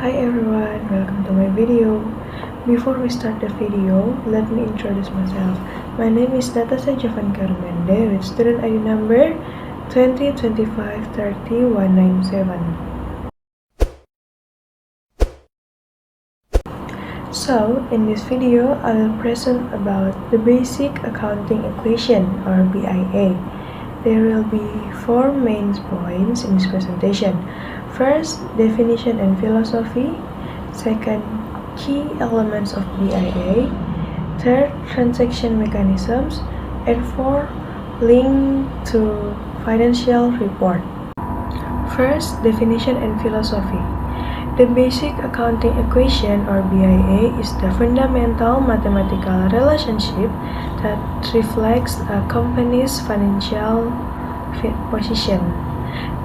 Hi everyone, welcome to my video. Before we start the video, let me introduce myself. My name is Natasha Javan Karmende with student ID number 2025-30197. So, in this video, I will present about the basic accounting equation or BIA. There will be 4 main points in this presentation. First, definition and philosophy. Second, key elements of BIA. Third, transaction mechanisms. And fourth, link to financial report. First, definition and philosophy. The basic accounting equation or BIA is the fundamental mathematical relationship that reflects a company's financial position.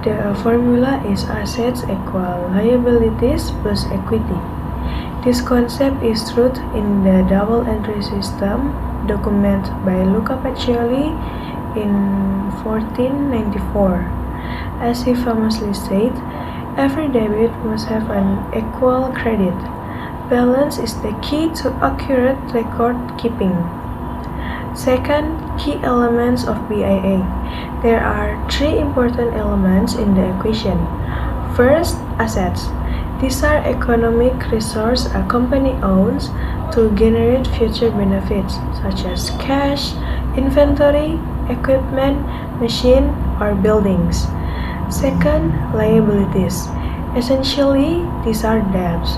The formula is assets equal liabilities plus equity. This concept is rooted in the double entry system documented by Luca Pacioli in 1494. As he famously said, every debit must have an equal credit. Balance is the key to accurate record keeping. Second, key elements of BIA. There are 3 important elements in the equation. First, assets. These are economic resources a company owns to generate future benefits, such as cash, inventory, equipment, machine, or buildings. Second, liabilities. Essentially, these are debts.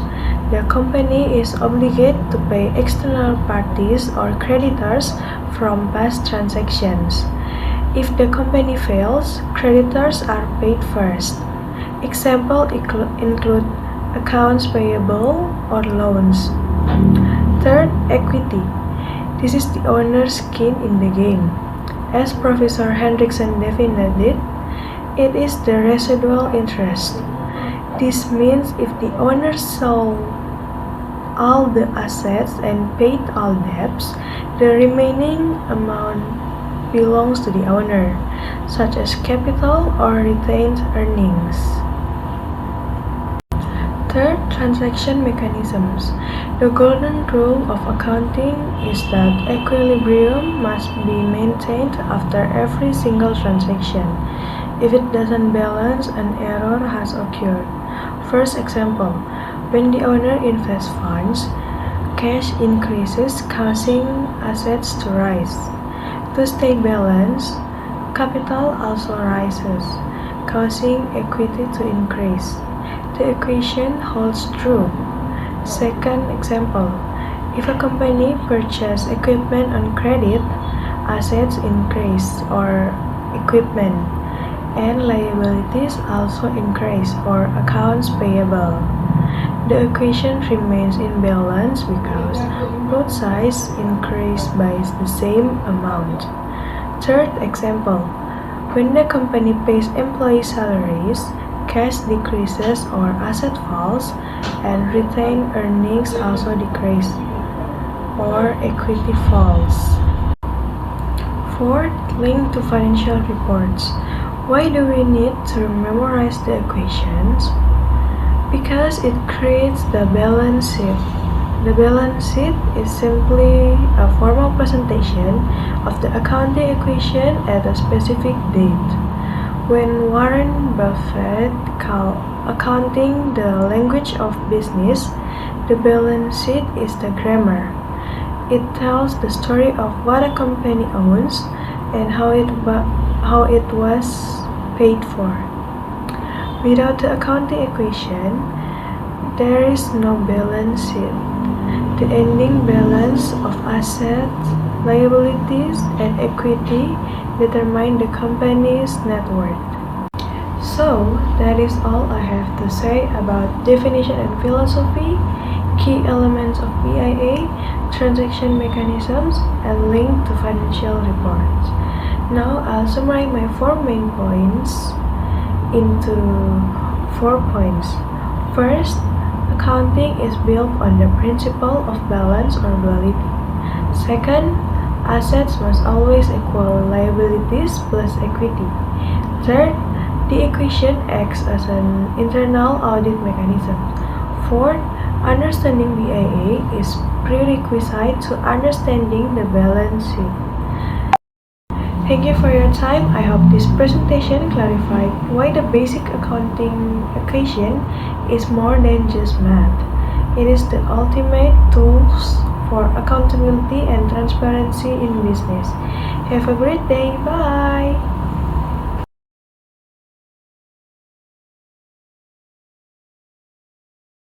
The company is obligated to pay external parties or creditors from past transactions. If the company fails, creditors are paid first. Examples include accounts payable or loans. Third, equity. This is the owner's skin in the game. As Professor Hendrickson defined it is the residual interest. This means if the owner sold all the assets and paid all debts, the remaining amount belongs to the owner, such as capital or retained earnings. Third, transaction mechanisms. The golden rule of accounting is that equilibrium must be maintained after every single transaction. If it doesn't balance, an error has occurred. First example, when the owner invests funds, cash increases causing assets to rise. To stay balanced, capital also rises, causing equity to increase. The equation holds true. Second example, if a company purchases equipment on credit, assets increase or equipment, and liabilities also increase or accounts payable. The equation remains in balance because both sides increase by the same amount. Third example, when the company pays employee salaries, cash decreases or asset falls, and retained earnings also decrease or equity falls. Fourth, link to financial reports. Why do we need to memorize the equations? Because it creates the balance sheet. The balance sheet is simply a formal presentation of the accounting equation at a specific date. When Warren Buffett called accounting the language of business, the balance sheet is the grammar. It tells the story of what a company owns and how it was paid for. Without the accounting equation, there is no balance sheet. The ending balance of assets, liabilities, and equity determine the company's net worth. So, that is all I have to say about definition and philosophy, key elements of BIA, transaction mechanisms, and link to financial reports. Now, I'll summarize my 4 main points into 4 points. First, accounting is built on the principle of balance or duality. Second, assets must always equal liabilities plus equity. Third, the equation acts as an internal audit mechanism. Fourth, understanding BIA is prerequisite to understanding the balance sheet. Thank you for your time. I hope this presentation clarified why the basic accounting equation is more than just math. It is the ultimate tools for accountability and transparency in business. Have a great day. Bye.